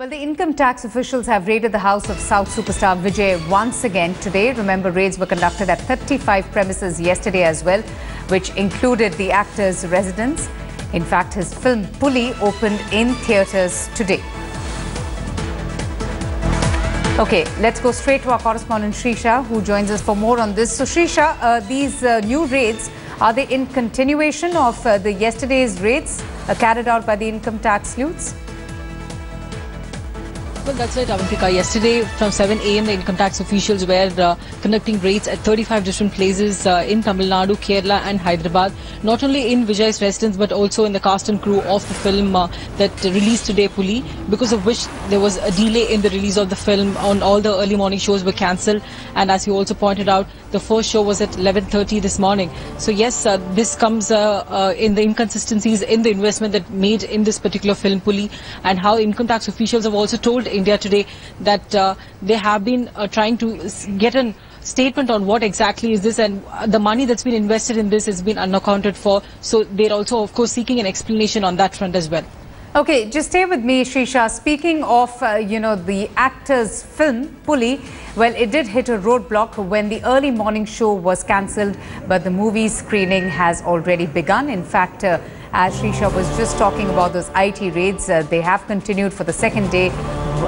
Well, the income tax officials have raided the house of South superstar Vijay once again today. Remember, raids were conducted at 35 premises yesterday as well, which included the actor's residence. In fact, his film Puli opened in theatres today. Okay, let's go straight to our correspondent Shrisha, who joins us for more on this. So, Shrisha, these new raids, are they in continuation of the yesterday's raids carried out by the income tax sleuths? Well, that's right, Avantika. Yesterday, from 7 a.m., the income tax officials were conducting raids at 35 different places in Tamil Nadu, Kerala and Hyderabad. Not only in Vijay's residence, but also in the cast and crew of the film that released today, Puli, because of which there was a delay in the release of the film. On all the early morning shows were cancelled. And as you also pointed out, the first show was at 11:30 this morning. So yes, this comes in the inconsistencies in the investment that made in this particular film, Puli, and how income tax officials have also told India today that they have been trying to get a statement on what exactly is this, and the money that's been invested in this has been unaccounted for. So they're also, of course, seeking an explanation on that front as well. Okay, just stay with me, Shrisha. Speaking of, the actor's film, Puli, well, it did hit a roadblock when the early morning show was cancelled, but the movie screening has already begun. In fact, as Shrisha was just talking about those IT raids, they have continued for the second day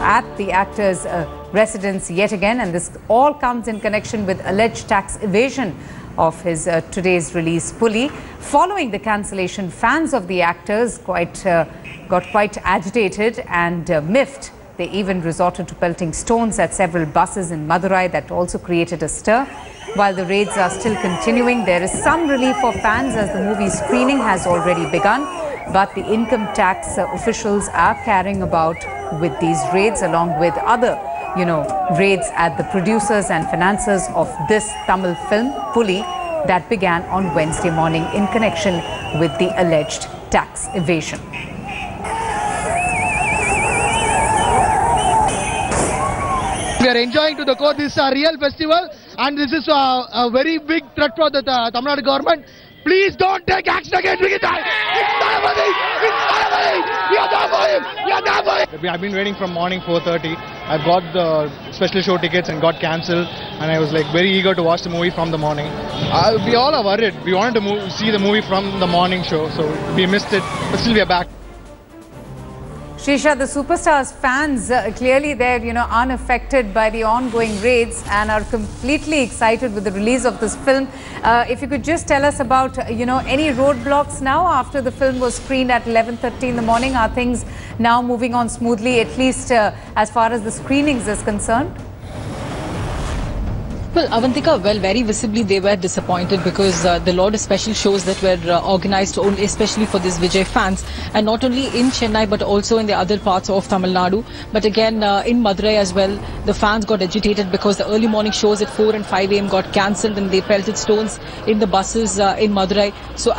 at the actor's residence yet again, and this all comes in connection with alleged tax evasion of his today's release, Puli. Following the cancellation, fans of the actors got quite agitated and miffed. They even resorted to pelting stones at several buses in Madurai. That also created a stir. While the raids are still continuing, there is some relief for fans as the movie screening has already begun. But the income tax officials are carrying about with these raids, along with other raids at the producers and financiers of this Tamil film, Puli, that began on Wednesday morning in connection with the alleged tax evasion. We are enjoying to the core. This is a real festival, and this is a very big threat for the Tamil Nadu government. Please don't take action against Vijay. It's not for him. It's not for him. We are there for him. We are there for him. I've been waiting from morning 4:30. I've got the special show tickets and got cancelled, and I was like very eager to watch the movie from the morning. We all are worried. We wanted to see the movie from the morning show, so we missed it, but still we are back. Shrisha, the superstar's fans clearly they're unaffected by the ongoing raids and are completely excited with the release of this film. If you could just tell us about any roadblocks now after the film was screened at 11:30 in the morning. Are things now moving on smoothly, at least as far as the screenings is concerned? Well, Avantika, very visibly they were disappointed because the lot of special shows that were organized only especially for these Vijay fans, and not only in Chennai but also in the other parts of Tamil Nadu. But again, in Madurai as well, the fans got agitated because the early morning shows at 4 and 5 a.m. got cancelled, and they pelted stones in the buses in Madurai. So,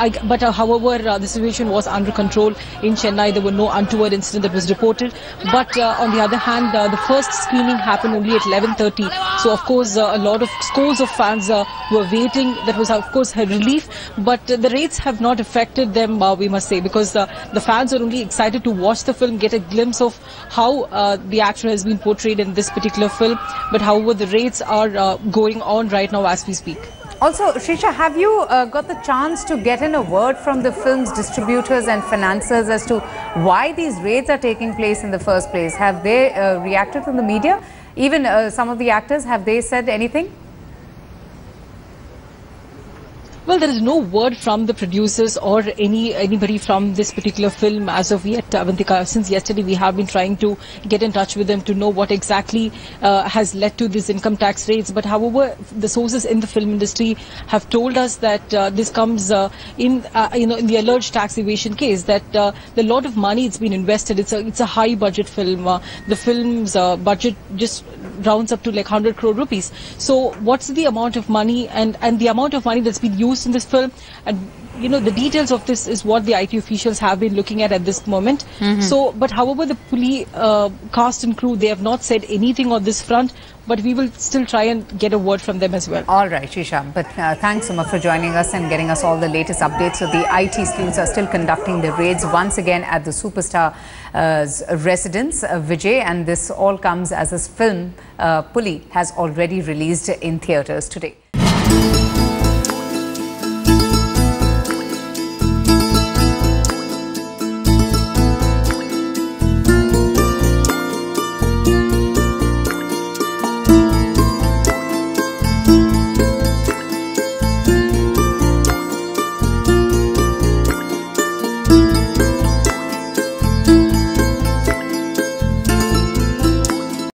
however, the situation was under control in Chennai. There were no untoward incident that was reported. But on the other hand, the first screening happened only at 11:30. So, of course, a lot of scores of fans were waiting. That was, of course, a relief. But the raids have not affected them, we must say, because the fans are only excited to watch the film, get a glimpse of how the actor has been portrayed in this particular film. But however, the raids are going on right now as we speak. Also, Shrisha, have you got the chance to get in a word from the film's distributors and financiers as to why these raids are taking place in the first place? Have they reacted to the media? Even some of the actors, have they said anything? Well, there is no word from the producers or anybody from this particular film as of yet, Avantika. Since yesterday, we have been trying to get in touch with them to know what exactly has led to these income tax raids. But however, the sources in the film industry have told us that this comes in the alleged tax evasion case, that the lot of money it's been invested. It's a high budget film. The film's budget just rounds up to like 100 crore rupees. So what's the amount of money and the amount of money that's been used in this film, and the details of this is what the IT officials have been looking at this moment. So, but however, the Puli cast and crew, they have not said anything on this front, but we will still try and get a word from them as well. All right, Srisha. But thanks so much for joining us and getting us all the latest updates. So the IT sleuths are still conducting the raids once again at the superstar's residence, Vijay, and this all comes as his film, Puli, has already released in theatres today.